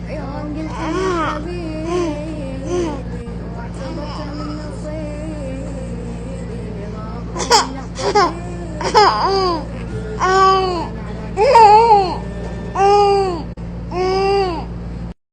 يوم قلت لي حبيبي واعتبرته من نصيبي ما كنت